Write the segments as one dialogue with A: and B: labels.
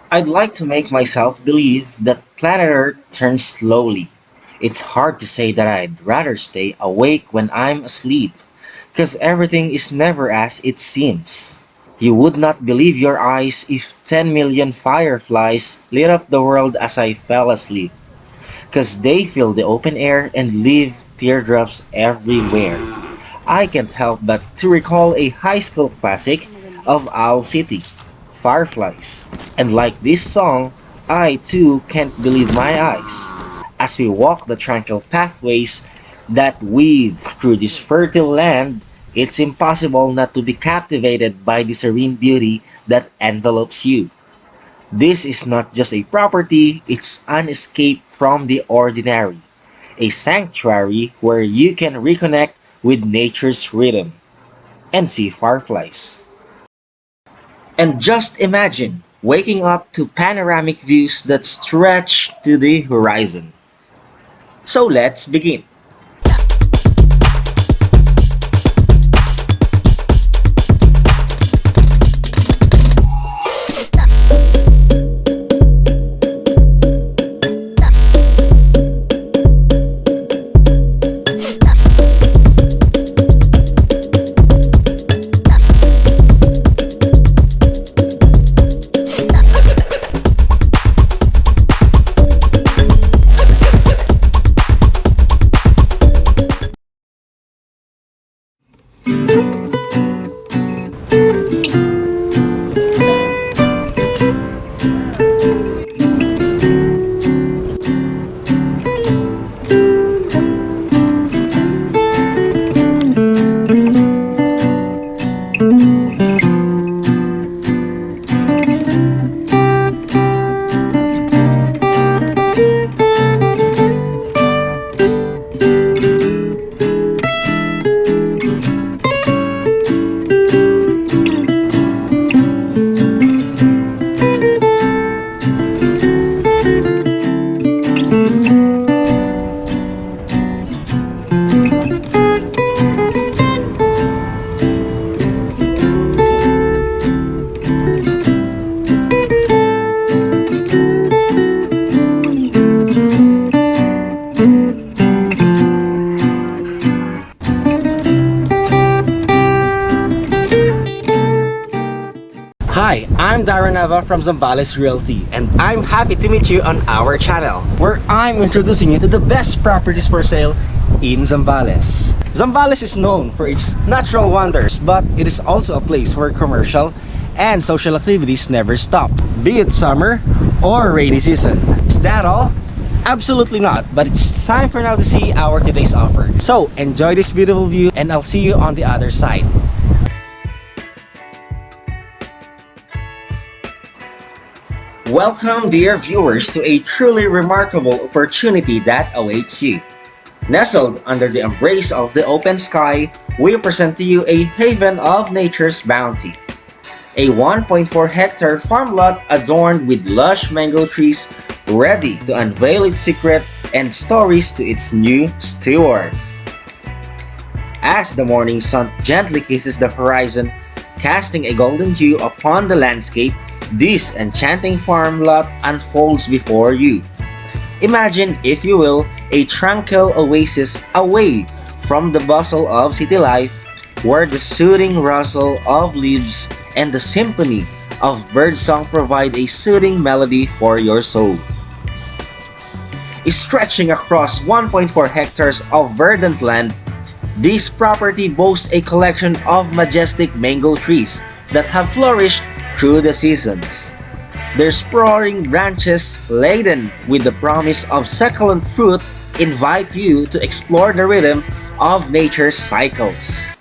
A: I'd like to make myself believe that planet Earth turns slowly. It's hard to say that I'd rather stay awake when I'm asleep, because everything is never as it seems. You would not believe your eyes if 10 million fireflies lit up the world as I fell asleep, because they fill the open air and leave teardrops everywhere. I can't help but to recall a high school classic of Owl City, Fireflies. And like this song, I too can't believe my eyes. As we walk the tranquil pathways that weave through this fertile land, it's impossible not to be captivated by the serene beauty that envelopes you. This is not just a property, it's an escape from the ordinary, a sanctuary where you can reconnect with nature's rhythm and see fireflies. And just imagine waking up to panoramic views that stretch to the horizon. So let's begin. Hi, I'm Darren Nava from Zambales Realty, and I'm happy to meet you on our channel, where I'm introducing you to the best properties for sale in Zambales. Zambales is known for its natural wonders, but it is also a place where commercial and social activities never stop, be it summer or rainy season. Is that all? Absolutely not, but it's time for now to see our today's offer. So enjoy this beautiful view, and I'll see you on the other side. Welcome, dear viewers, to a truly remarkable opportunity that awaits you. Nestled under the embrace of the open sky, we present to you a haven of nature's bounty. A 1.4-hectare farm lot adorned with lush mango trees, ready to unveil its secret and stories to its new steward. As the morning sun gently kisses the horizon, casting a golden hue upon the landscape, this enchanting farm lot unfolds before you. Imagine, if you will, a tranquil oasis away from the bustle of city life, where the soothing rustle of leaves and the symphony of birdsong provide a soothing melody for your soul. Stretching across 1.4 hectares of verdant land, this property boasts a collection of majestic mango trees that have flourished through the seasons. Their sprawling branches, laden with the promise of succulent fruit, invite you to explore the rhythm of nature's cycles.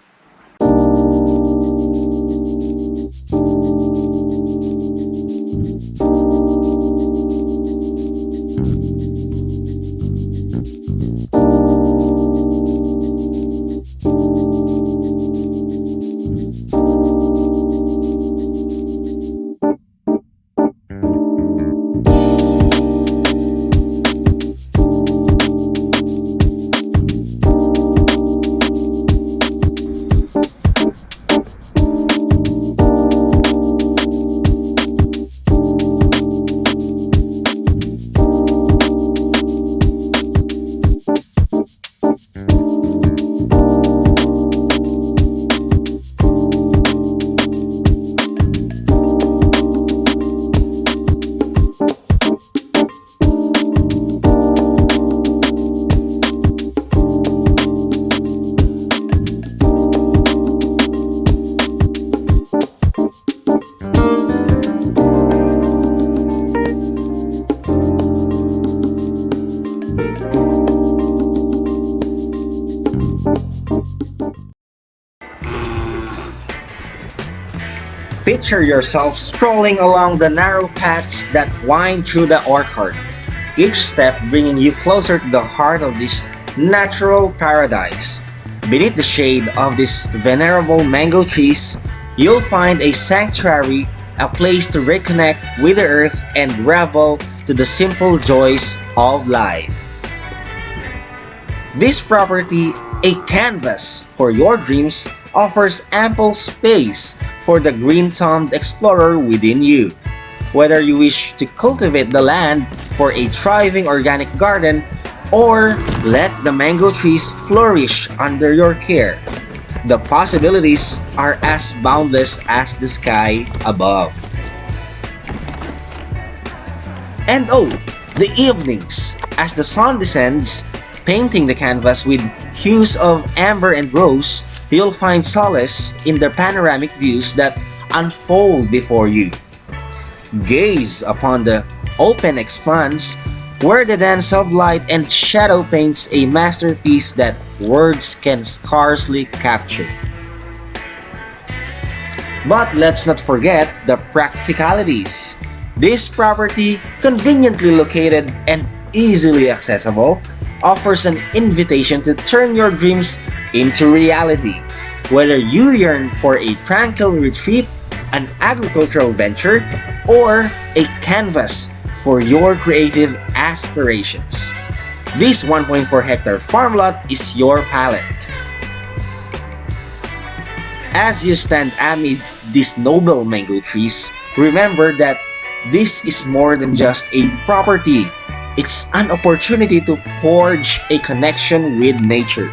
A: Picture yourself strolling along the narrow paths that wind through the orchard, each step bringing you closer to the heart of this natural paradise. Beneath the shade of these venerable mango trees, you'll find a sanctuary, a place to reconnect with the earth and revel to the simple joys of life. This property, a canvas for your dreams, offers ample space for the green-thumbed explorer within you. Whether you wish to cultivate the land for a thriving organic garden or let the mango trees flourish under your care, the possibilities are as boundless as the sky above. And oh, the evenings, as the sun descends, painting the canvas with hues of amber and rose, you'll find solace in the panoramic views that unfold before you. Gaze upon the open expanse where the dance of light and shadow paints a masterpiece that words can scarcely capture. But let's not forget the practicalities. This property, conveniently located and easily accessible, offers an invitation to turn your dreams into reality. Whether you yearn for a tranquil retreat, an agricultural venture, or a canvas for your creative aspirations, this 1.4-hectare farm lot is your palette. As you stand amidst these noble mango trees, remember that this is more than just a property. It's an opportunity to forge a connection with nature,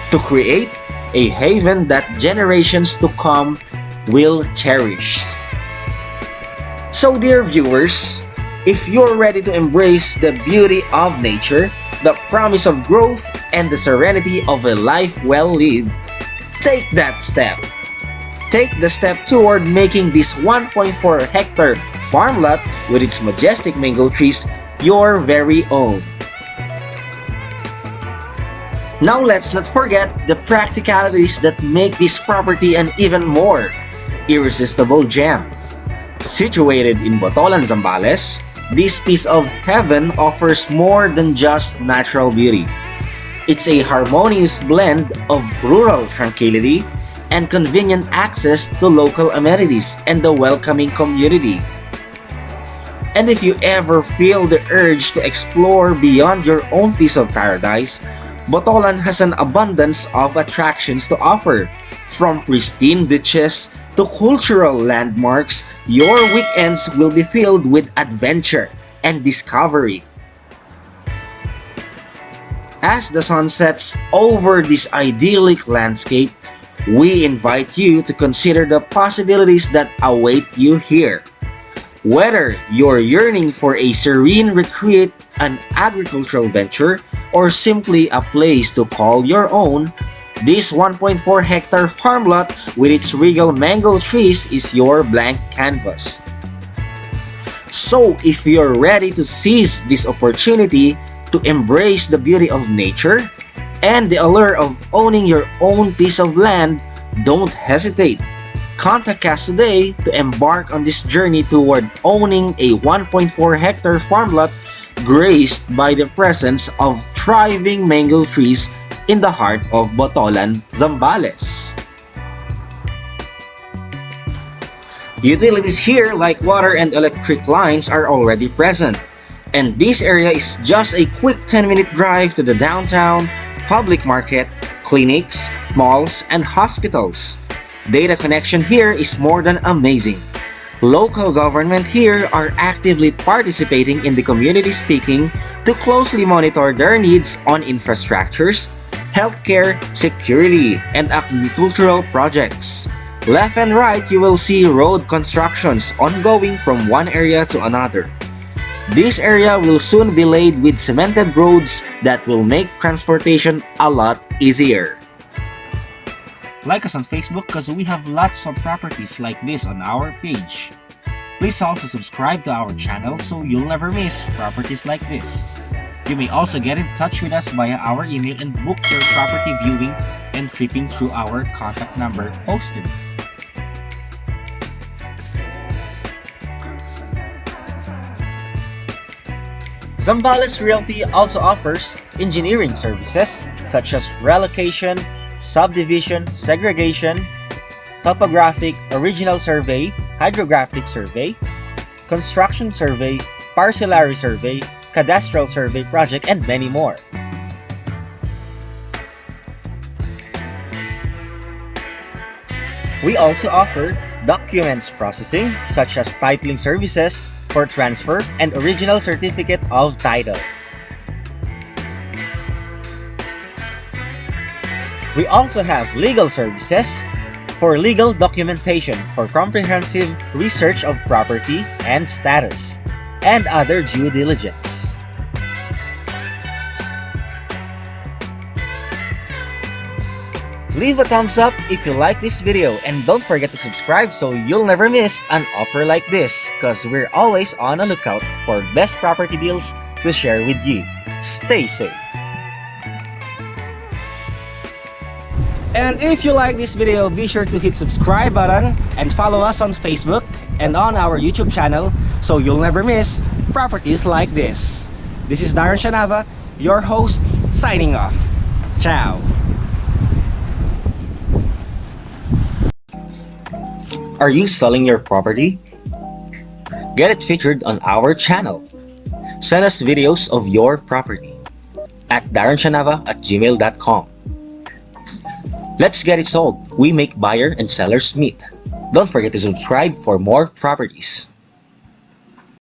A: to create a haven that generations to come will cherish. So, dear viewers, if you're ready to embrace the beauty of nature, the promise of growth, and the serenity of a life well lived, take that step. Take the step toward making this 1.4-hectare farm lot with its majestic mango trees your very own. Now let's not forget the practicalities that make this property an even more irresistible gem. Situated in Botolan, Zambales, this piece of heaven offers more than just natural beauty. It's a harmonious blend of rural tranquility and convenient access to local amenities and the welcoming community. And if you ever feel the urge to explore beyond your own piece of paradise, Botolan has an abundance of attractions to offer. From pristine beaches to cultural landmarks, your weekends will be filled with adventure and discovery. As the sun sets over this idyllic landscape, we invite you to consider the possibilities that await you here. Whether you're yearning for a serene retreat, an agricultural venture, or simply a place to call your own, this 1.4-hectare farm lot with its regal mango trees is your blank canvas. So if you're ready to seize this opportunity to embrace the beauty of nature and the allure of owning your own piece of land, don't hesitate. Contact us today to embark on this journey toward owning a 1.4-hectare farm lot graced by the presence of thriving mango trees in the heart of Botolan, Zambales. Utilities here like water and electric lines are already present, and this area is just a quick 10-minute drive to the downtown, public market, clinics, malls, and hospitals. Data connection here is more than amazing. Local government here are actively participating in the community speaking to closely monitor their needs on infrastructures, healthcare, security, and agricultural projects. Left and right, you will see road constructions ongoing from one area to another. This area will soon be laid with cemented roads that will make transportation a lot easier. Like us on Facebook because we have lots of properties like this on our page. Please also subscribe to our channel so you'll never miss properties like this. You may also get in touch with us via our email and book your property viewing and tripping through our contact number posted. Zambales Realty also offers engineering services such as relocation, subdivision, segregation, topographic original survey, hydrographic survey, construction survey, parcellary survey, cadastral survey project, and many more. We also offer documents processing such as titling services for transfer and original certificate of title. We also have legal services for legal documentation for comprehensive research of property and status, and other due diligence. Leave a thumbs up if you like this video and don't forget to subscribe so you'll never miss an offer like this, cause we're always on a lookout for best property deals to share with you. Stay safe! And if you like this video, be sure to hit subscribe button and follow us on Facebook and on our YouTube channel so you'll never miss properties like this. This is Darren Shanava, your host, signing off. Ciao! Are you selling your property? Get it featured on our channel. Send us videos of your property at darrenshanava@gmail.com. Let's get it sold. We make buyer and sellers meet. Don't forget to subscribe for more properties.